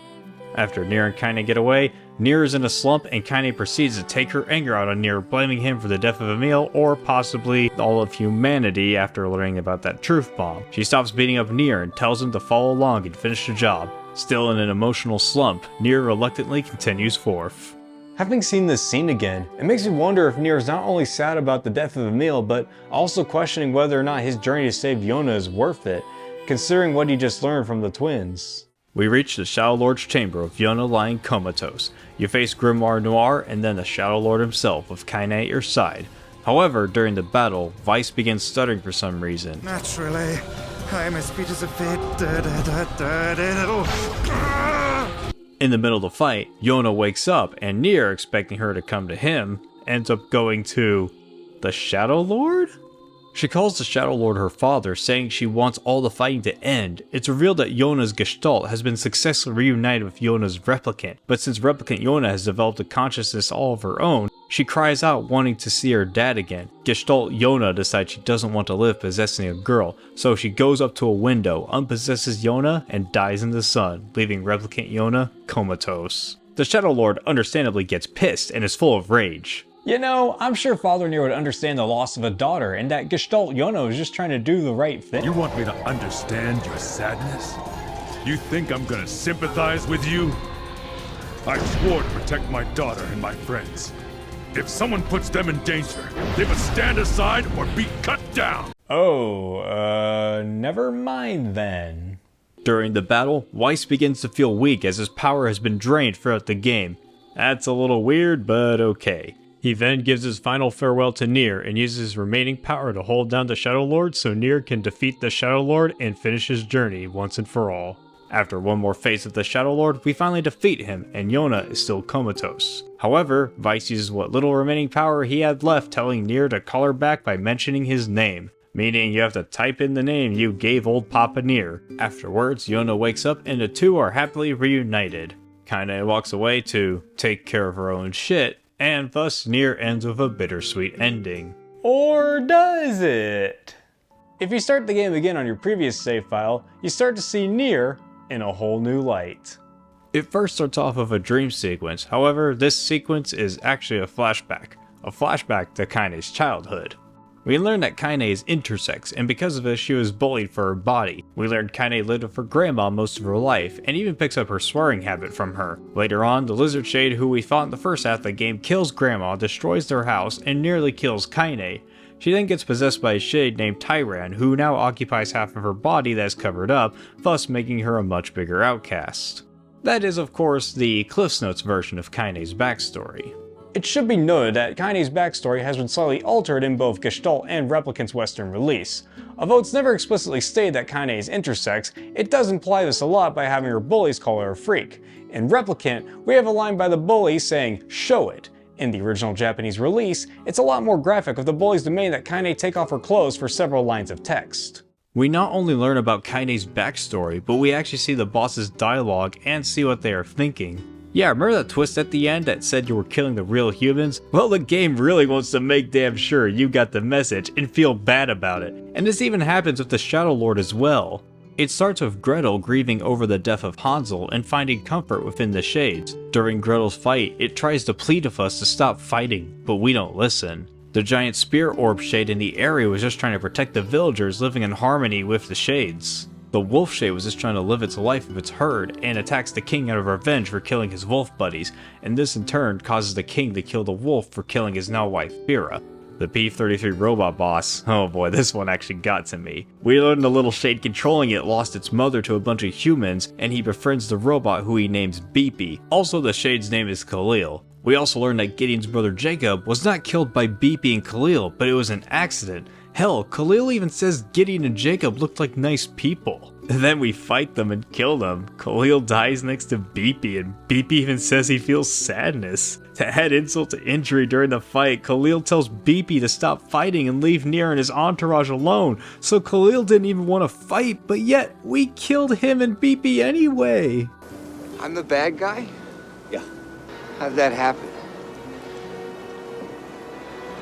After Nier and Kaine get away, Nier is in a slump and Kaine proceeds to take her anger out on Nier, blaming him for the death of Emil or possibly all of humanity after learning about that truth bomb. She stops beating up Nier and tells him to follow along and finish the job. Still in an emotional slump, Nier reluctantly continues forth. Having seen this scene again, it makes me wonder if Nier is not only sad about the death of Emil, but also questioning whether or not his journey to save Yona is worth it, considering what he just learned from the twins. We reach the Shadow Lord's chamber with Yona lying comatose. You face Grimoire Noir and then the Shadow Lord himself with Kaine at your side. However, during the battle, Weiss begins stuttering for some reason. Naturally, I'm as sweet as a fit. In the middle of the fight, Yona wakes up and Nier, expecting her to come to him, ends up going to the Shadow Lord? She calls the Shadow Lord her father, saying she wants all the fighting to end. It's revealed that Yona's Gestalt has been successfully reunited with Yona's Replicant, but since Replicant Yona has developed a consciousness all of her own, she cries out wanting to see her dad again. Gestalt Yona decides she doesn't want to live possessing a girl, so she goes up to a window, unpossesses Yona, and dies in the sun, leaving Replicant Yona comatose. The Shadow Lord understandably gets pissed and is full of rage. You know, I'm sure Father Nier would understand the loss of a daughter and that Gestalt Yona is just trying to do the right thing. You want me to understand your sadness? You think I'm gonna sympathize with you? I swore to protect my daughter and my friends. If someone puts them in danger, they must stand aside or be cut down! Never mind then. During the battle, Weiss begins to feel weak as his power has been drained throughout the game. That's a little weird, but okay. He then gives his final farewell to Nier and uses his remaining power to hold down the Shadow Lord so Nier can defeat the Shadow Lord and finish his journey once and for all. After one more phase of the Shadow Lord, we finally defeat him and Yona is still comatose. However, Weiss uses what little remaining power he had left, telling Nier to call her back by mentioning his name, meaning you have to type in the name you gave old Papa Nier. Afterwards, Yona wakes up and the two are happily reunited. Kaine walks away to take care of her own shit, and thus Nier ends with a bittersweet ending. Or does it? If you start the game again on your previous save file, you start to see Nier in a whole new light. It first starts off with a dream sequence, however this sequence is actually a flashback to Kaine's childhood. We learn that Kaine is intersex, and because of this she was bullied for her body. We learned Kaine lived with her grandma most of her life, and even picks up her swearing habit from her. Later on, the Lizard Shade who we fought in the first half of the game kills grandma, destroys their house, and nearly kills Kaine. She then gets possessed by a shade named Tyran, who now occupies half of her body that is covered up, thus making her a much bigger outcast. That is of course the CliffsNotes version of Kaine's backstory. It should be noted that Kaine's backstory has been slightly altered in both Gestalt and Replicant's Western release. Although it's never explicitly stated that Kaine is intersex, it does imply this a lot by having her bullies call her a freak. In Replicant, we have a line by the bully saying, "Show it." In the original Japanese release, it's a lot more graphic with the bullies demanding that Kaine take off her clothes for several lines of text. We not only learn about Kaine's backstory, but we actually see the boss's dialogue and see what they are thinking. Yeah, remember that twist at the end that said you were killing the real humans? Well, the game really wants to make damn sure you got the message and feel bad about it. And this even happens with the Shadow Lord as well. It starts with Gretel grieving over the death of Hansel and finding comfort within the shades. During Gretel's fight, it tries to plead with us to stop fighting, but we don't listen. The giant spear orb shade in the area was just trying to protect the villagers living in harmony with the shades. The wolf shade was just trying to live its life with its herd and attacks the king out of revenge for killing his wolf buddies, and this in turn causes the king to kill the wolf for killing his now wife Fira. The P-33 robot boss, oh boy, this one actually got to me. We learned the little shade controlling it lost its mother to a bunch of humans, and he befriends the robot who he names Beepy. Also, the shade's name is Khalil. We also learned that Gideon's brother Jacob was not killed by Beepy and Khalil, but it was an accident. Hell, Khalil even says Gideon and Jacob looked like nice people. And then we fight them and kill them. Khalil dies next to Beepy, and Beepy even says he feels sadness. To add insult to injury during the fight, Khalil tells Beepy to stop fighting and leave Nier and his entourage alone. So Khalil didn't even want to fight, but yet we killed him and Beepy anyway. I'm the bad guy? Yeah. How'd that happen?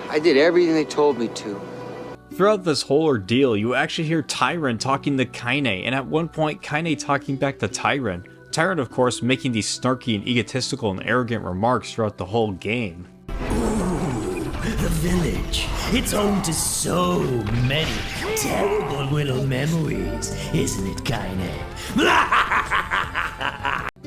I did everything they told me to. Throughout this whole ordeal, you actually hear Tyron talking to Kaine, and at one point Kaine talking back to Tyron. Tyron, of course, making these snarky and egotistical and arrogant remarks throughout the whole game. Ooh, the village. It's home to so many terrible little memories, isn't it, Kaine?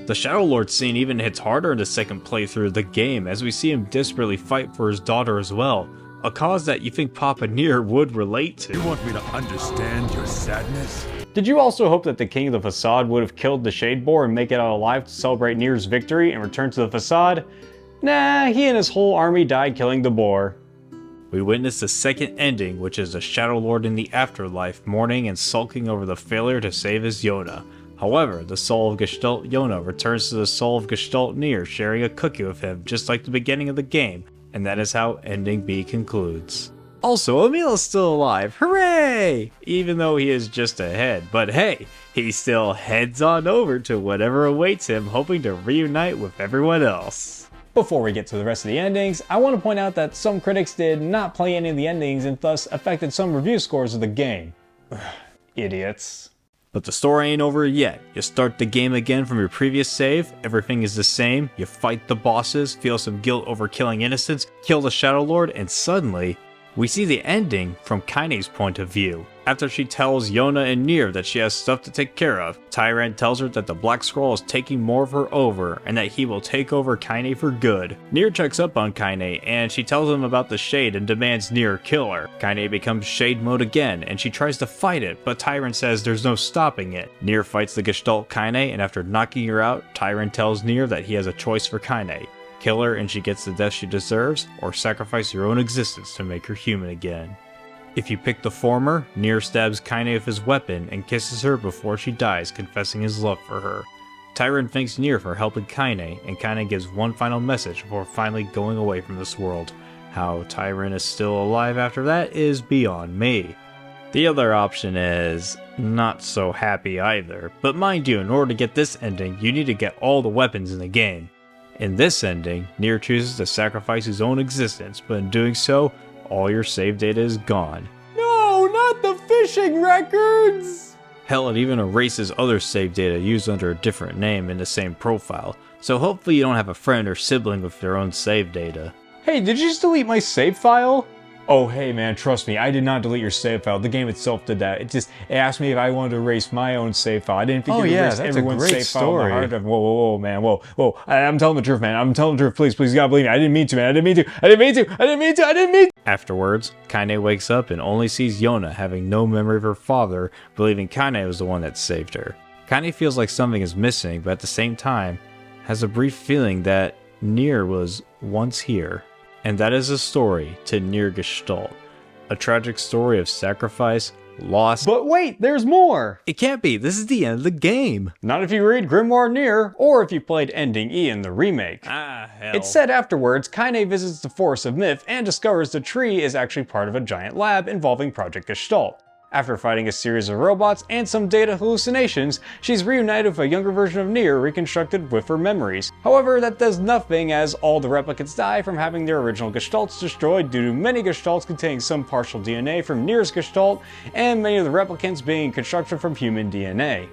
The Shadow Lord scene even hits harder in the second playthrough of the game, as we see him desperately fight for his daughter as well. A cause that you think Papa Nier would relate to. You want me to understand your sadness? Did you also hope that the King of the Facade would have killed the Shade Boar and make it out alive to celebrate Nier's victory and return to the Facade? Nah, he and his whole army died killing the boar. We witness the second ending, which is the Shadow Lord in the afterlife mourning and sulking over the failure to save his Yona. However, the soul of Gestalt Yona returns to the soul of Gestalt Nier, sharing a cookie with him, just like the beginning of the game. And that is how Ending B concludes. Also, Emil is still alive, hooray! Even though he is just a head, but hey, he still heads on over to whatever awaits him, hoping to reunite with everyone else. Before we get to the rest of the endings, I want to point out that some critics did not play any of the endings and thus affected some review scores of the game. Idiots. But the story ain't over yet. You start the game again from your previous save, everything is the same, you fight the bosses, feel some guilt over killing innocents, kill the Shadow Lord, and suddenly, we see the ending from Kaine's point of view. After she tells Yona and Nier that she has stuff to take care of, Tyran tells her that the Black Scroll is taking more of her over, and that he will take over Kaine for good. Nier checks up on Kaine, and she tells him about the Shade and demands Nier kill her. Kaine becomes Shade mode again, and she tries to fight it, but Tyran says there's no stopping it. Nier fights the Gestalt Kaine, and after knocking her out, Tyran tells Nier that he has a choice for Kaine. Kill her and she gets the death she deserves, or sacrifice your own existence to make her human again. If you pick the former, Nier stabs Kaine with his weapon and kisses her before she dies, confessing his love for her. Tyron thanks Nier for helping Kaine, and Kaine gives one final message before finally going away from this world. How Tyron is still alive after that is beyond me. The other option is not so happy either, but mind you, in order to get this ending, you need to get all the weapons in the game. In this ending, Nier chooses to sacrifice his own existence, but in doing so, all your save data is gone. No, not the fishing records! Hell, it even erases other save data used under a different name in the same profile, so hopefully you don't have a friend or sibling with their own save data. Hey, did you just delete my save file? Oh, hey man, trust me, I did not delete your save file. The game itself did that. It asked me if I wanted to erase my own save file. I didn't think you erase everyone's save file. Whoa, man, whoa. I'm telling the truth, man. I'm telling the truth. Please, you gotta believe me. I didn't mean to, man. I didn't mean to. Afterwards, Kaine wakes up and only sees Yona having no memory of her father, believing Kaine was the one that saved her. Kaine feels like something is missing, but at the same time, has a brief feeling that Nier was once here. And that is the story to Nier Gestalt. A tragic story of sacrifice, loss. But wait, there's more! It can't be, this is the end of the game. Not if you read Grimoire Nier, or if you played Ending E in the remake. Ah, hell. It's said afterwards, Kaine visits the Forest of Myth and discovers the tree is actually part of a giant lab involving Project Gestalt. After fighting a series of robots and some data hallucinations, she's reunited with a younger version of Nier reconstructed with her memories. However, that does nothing as all the replicants die from having their original gestalts destroyed due to many gestalts containing some partial DNA from Nier's gestalt, and many of the replicants being constructed from human DNA.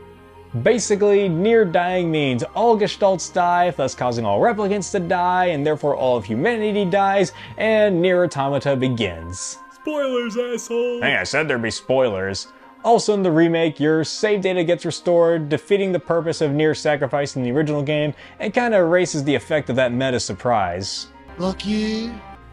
Basically, Nier dying means all gestalts die, thus causing all replicants to die, and therefore all of humanity dies, and Nier Automata begins. Spoilers, asshole! Hey, I said there'd be spoilers. Also in the remake, your save data gets restored, defeating the purpose of Nier's sacrifice in the original game, and kinda erases the effect of that meta surprise. Lucky.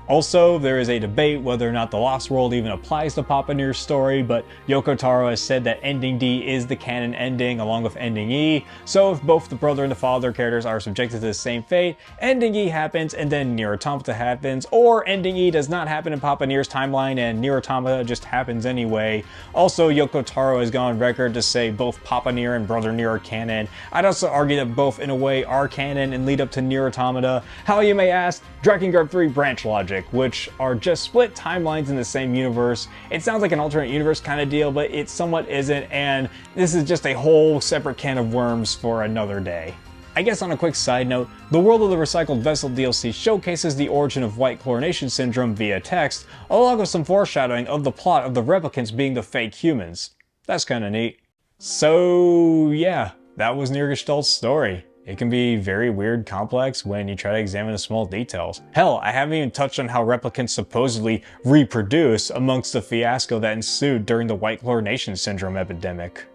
Also, there is a debate whether or not the Lost World even applies to Papa Nier's story, but Yoko Taro has said that Ending D is the canon ending along with Ending E, so if both the brother and the father characters are subjected to the same fate, Ending E happens and then Nier Automata happens, or Ending E does not happen in Papa Nier's timeline and Nier Automata just happens anyway. Also, Yoko Taro has gone on record to say both Papa Nier and Brother Nier are canon. I'd also argue that both in a way are canon and lead up to Nier Automata. How, you may ask? Drakengard 3 branch logic, which are just split timelines in the same universe. It sounds like an alternate universe kind of deal, but it somewhat isn't, and this is just a whole separate can of worms for another day. I guess on a quick side note, the World of the Recycled Vessel DLC showcases the origin of white chlorination syndrome via text, along with some foreshadowing of the plot of the replicants being the fake humans. That's kinda neat. So yeah, that was Nier Gestalt's story. It can be very weird, complex when you try to examine the small details. Hell, I haven't even touched on how replicants supposedly reproduce amongst the fiasco that ensued during the white chlorination syndrome epidemic.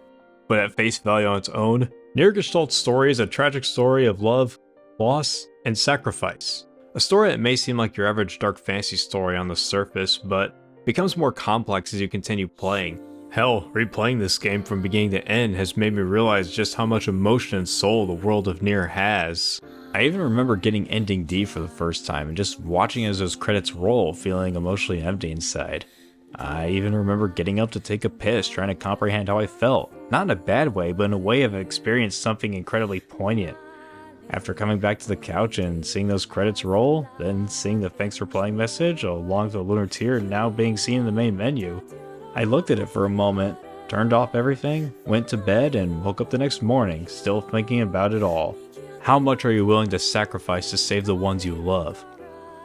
But at face value on its own, Nier Gestalt's story is a tragic story of love, loss, and sacrifice. A story that may seem like your average dark fantasy story on the surface, but becomes more complex as you continue playing. Hell, replaying this game from beginning to end has made me realize just how much emotion and soul the world of Nier has. I even remember getting Ending D for the first time and just watching as those credits roll, feeling emotionally empty inside. I even remember getting up to take a piss, trying to comprehend how I felt. Not in a bad way, but in a way of experienced something incredibly poignant. After coming back to the couch and seeing those credits roll, then seeing the thanks for playing message along with the lunar tear now being seen in the main menu, I looked at it for a moment, turned off everything, went to bed, and woke up the next morning, still thinking about it all. How much are you willing to sacrifice to save the ones you love?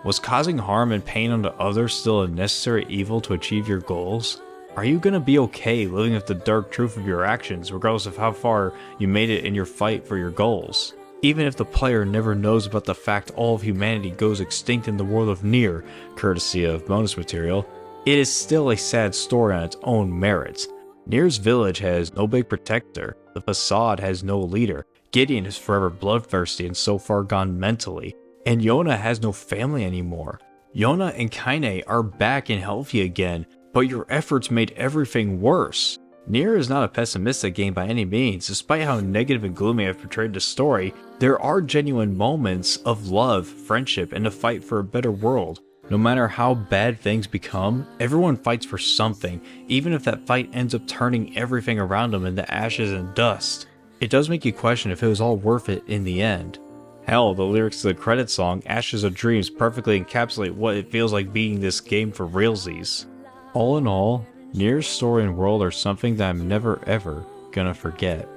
Was causing harm and pain unto others still a necessary evil to achieve your goals? Are you gonna be okay living with the dark truth of your actions, regardless of how far you made it in your fight for your goals? Even if the player never knows about the fact all of humanity goes extinct in the world of Nier, courtesy of bonus material, it is still a sad story on its own merits. Nier's village has no big protector, the facade has no leader, Gideon is forever bloodthirsty and so far gone mentally, and Yona has no family anymore. Yona and Kaine are back and healthy again, but your efforts made everything worse. Nier is not a pessimistic game by any means. Despite how negative and gloomy I've portrayed the story, there are genuine moments of love, friendship, and a fight for a better world. No matter how bad things become, everyone fights for something, even if that fight ends up turning everything around them into ashes and dust. It does make you question if it was all worth it in the end. Hell, the lyrics to the credits song, Ashes of Dreams, perfectly encapsulate what it feels like beating this game for realsies. All in all, Nier's story and world are something that I'm never ever gonna forget.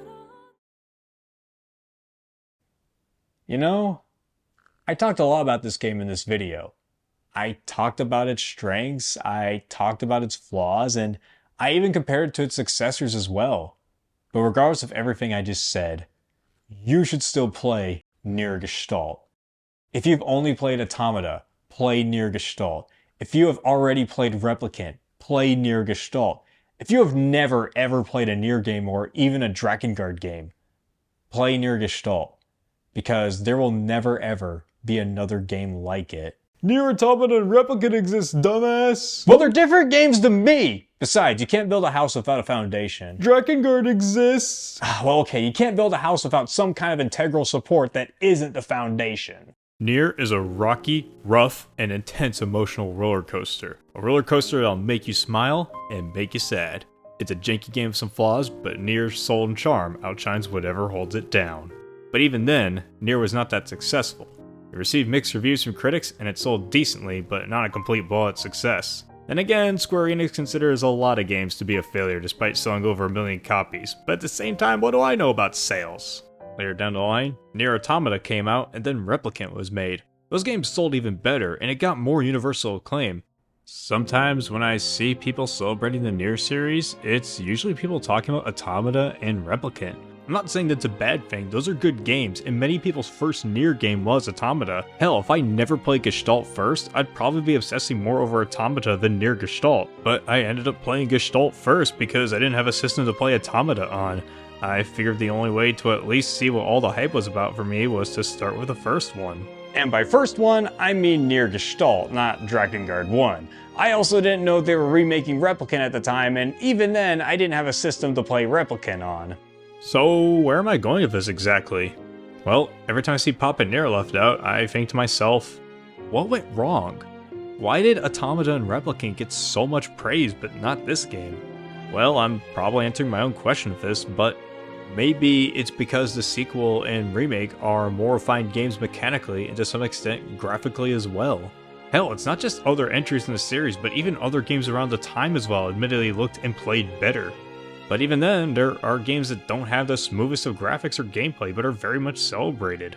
You know, I talked a lot about this game in this video. I talked about its strengths, I talked about its flaws, and I even compared it to its successors as well. But regardless of everything I just said, you should still play Nier Gestalt. If you've only played Automata, play Nier Gestalt. If you have already played Replicant, play Nier Gestalt. If you have never ever played a Nier game or even a Drakengard game, play Nier Gestalt. Because there will never ever be another game like it. Nier Automata and Replicant exist, dumbass! Well, they're different games to me! Besides, you can't build a house without a foundation. Drakengard exists! Well, okay, you can't build a house without some kind of integral support that isn't the foundation. Nier is a rocky, rough, and intense emotional roller coaster. A roller coaster that'll make you smile and make you sad. It's a janky game with some flaws, but Nier's soul and charm outshines whatever holds it down. But even then, Nier was not that successful. It received mixed reviews from critics, and it sold decently, but not a complete blowout success. Then again, Square Enix considers a lot of games to be a failure despite selling over 1 million copies, but at the same time, what do I know about sales? Later down the line, Nier Automata came out and then Replicant was made. Those games sold even better and it got more universal acclaim. Sometimes when I see people celebrating the Nier series, it's usually people talking about Automata and Replicant. I'm not saying that's a bad thing, those are good games, and many people's first Nier game was Automata. Hell, if I never played Gestalt first, I'd probably be obsessing more over Automata than Nier Gestalt. But I ended up playing Gestalt first because I didn't have a system to play Automata on. I figured the only way to at least see what all the hype was about for me was to start with the first one. And by first one, I mean Nier Gestalt, not Drakengard 1. I also didn't know they were remaking Replicant at the time, and even then, I didn't have a system to play Replicant on. So, where am I going with this exactly? Well, every time I see Papa Nier left out, I think to myself, what went wrong? Why did Automata and Replicant get so much praise, but not this game? Well, I'm probably answering my own question with this, but maybe it's because the sequel and remake are more refined games mechanically and to some extent graphically as well. Hell, it's not just other entries in the series, but even other games around the time as well admittedly looked and played better. But even then, there are games that don't have the smoothest of graphics or gameplay but are very much celebrated.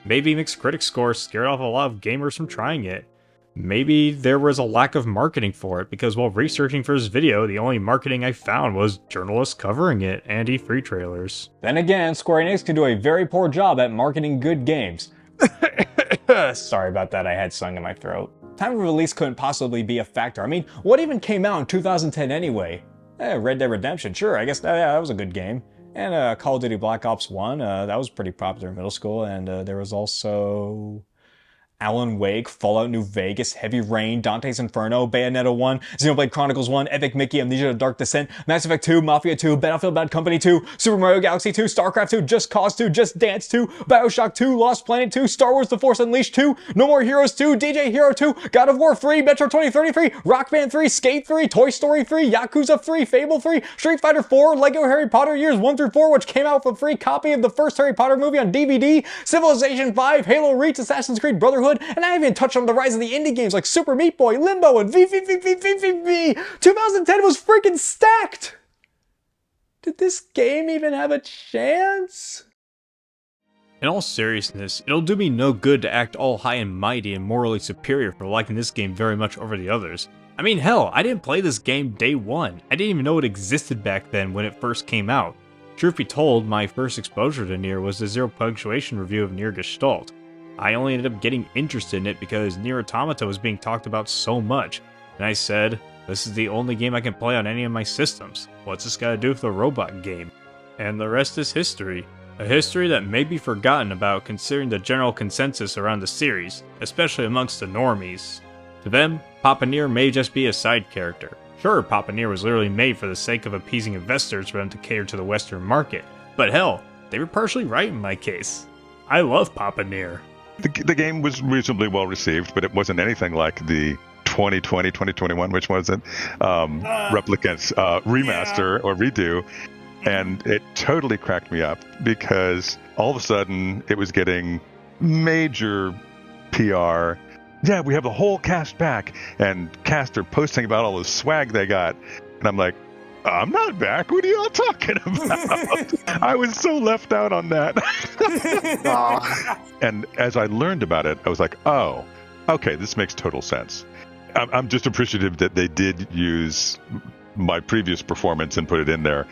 Maybe mixed critic scores scared off a lot of gamers from trying it. Maybe there was a lack of marketing for it, because while researching for this video, the only marketing I found was journalists covering it and E3 trailers. Then again, Square Enix can do a very poor job at marketing good games. Sorry about that, I had sung in my throat. Time of release couldn't possibly be a factor. I mean, what even came out in 2010 anyway? Red Dead Redemption, sure, I guess that was a good game. And Call of Duty Black Ops 1, that was pretty popular in middle school, and there was also Alan Wake, Fallout New Vegas, Heavy Rain, Dante's Inferno, Bayonetta 1, Xenoblade Chronicles 1, Epic Mickey, Amnesia: The Dark Descent, Mass Effect 2, Mafia 2, Battlefield Bad Company 2, Super Mario Galaxy 2, StarCraft 2, Just Cause 2, Just Dance 2, Bioshock 2, Lost Planet 2, Star Wars: The Force Unleashed 2, No More Heroes 2, DJ Hero 2, God of War 3, Metro 2033, Rock Band 3, Skate 3, Toy Story 3, Yakuza 3, Fable 3, Street Fighter 4, Lego Harry Potter Years 1 through 4, which came out with a free copy of the first Harry Potter movie on DVD, Civilization 5, Halo Reach, Assassin's Creed Brotherhood, and I even touched on the rise of the indie games like Super Meat Boy, Limbo, and VVVVVV. 2010 was freaking stacked! Did this game even have a chance? In all seriousness, it'll do me no good to act all high and mighty and morally superior for liking this game very much over the others. I mean, hell, I didn't play this game day one. I didn't even know it existed back then when it first came out. Truth be told, my first exposure to Nier was the zero punctuation review of Nier Gestalt. I only ended up getting interested in it because Nier Automata was being talked about so much, and I said, this is the only game I can play on any of my systems. What's this got to do with a robot game? And the rest is history. A history that may be forgotten about considering the general consensus around the series, especially amongst the normies. To them, Papa Nier may just be a side character. Sure, Papa Nier was literally made for the sake of appeasing investors for them to cater to the Western market, but hell, they were partially right in my case. I love Papa Nier. The game was reasonably well received, but it wasn't anything like the 2020, 2021, which was it? Replicant's remaster or redo. And it totally cracked me up because all of a sudden it was getting major PR. Yeah, we have the whole cast back, and cast are posting about all the swag they got. And I'm like, I'm not back. What are y'all talking about? I was so left out on that. And as I learned about it, I was like, oh, okay, this makes total sense. I'm just appreciative that they did use my previous performance and put it in there.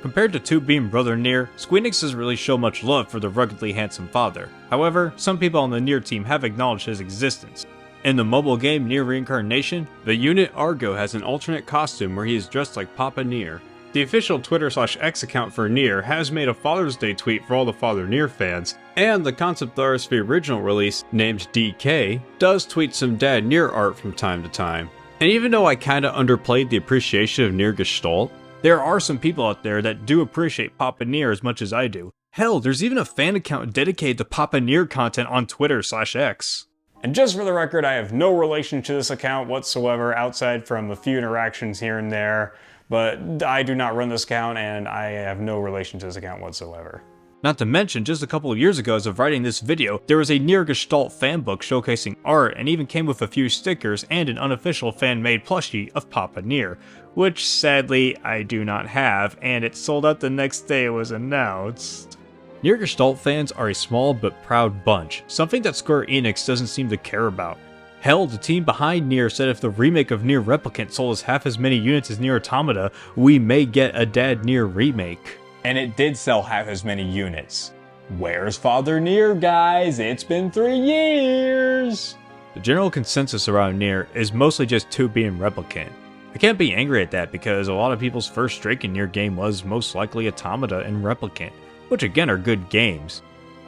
Compared to 2B and Brother Nier, Square Enix doesn't really show much love for the ruggedly handsome father. However, some people on the Nier team have acknowledged his existence. In the mobile game Nier Reincarnation, the unit Argo has an alternate costume where he is dressed like Papa Nier. The official Twitter/X account for Nier has made a Father's Day tweet for all the Father Nier fans, and the concept artist for the original release, named DK, does tweet some Dad Nier art from time to time. And even though I kinda underplayed the appreciation of Nier Gestalt, there are some people out there that do appreciate Papa Nier as much as I do. Hell, there's even a fan account dedicated to Papa Nier content on Twitter/X. And just for the record, I have no relation to this account whatsoever outside from a few interactions here and there, but I do not run this account and I have no relation to this account whatsoever. Not to mention, just a couple of years ago as of writing this video, there was a Nier Gestalt fanbook showcasing art and even came with a few stickers and an unofficial fan-made plushie of Papa Nier, which sadly I do not have, and it sold out the next day it was announced. Nier Gestalt fans are a small but proud bunch, something that Square Enix doesn't seem to care about. Hell, the team behind Nier said if the remake of Nier Replicant sold us half as many units as Nier Automata, we may get a Dad Nier remake. And it did sell half as many units. Where's Father Nier, guys? It's been 3 years! The general consensus around Nier is mostly just 2B and Replicant. I can't be angry at that because a lot of people's first Drake and Nier game was most likely Automata and Replicant, which again are good games.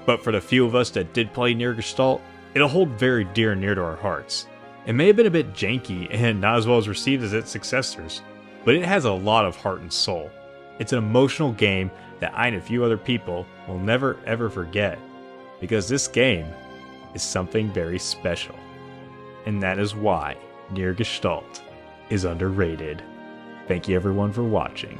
But for the few of us that did play Nier Gestalt, it'll hold very dear and near to our hearts. It may have been a bit janky and not as well as received as its successors, but it has a lot of heart and soul. It's an emotional game that I and a few other people will never ever forget, because this game is something very special. And that is why Nier Gestalt is underrated. Thank you everyone for watching.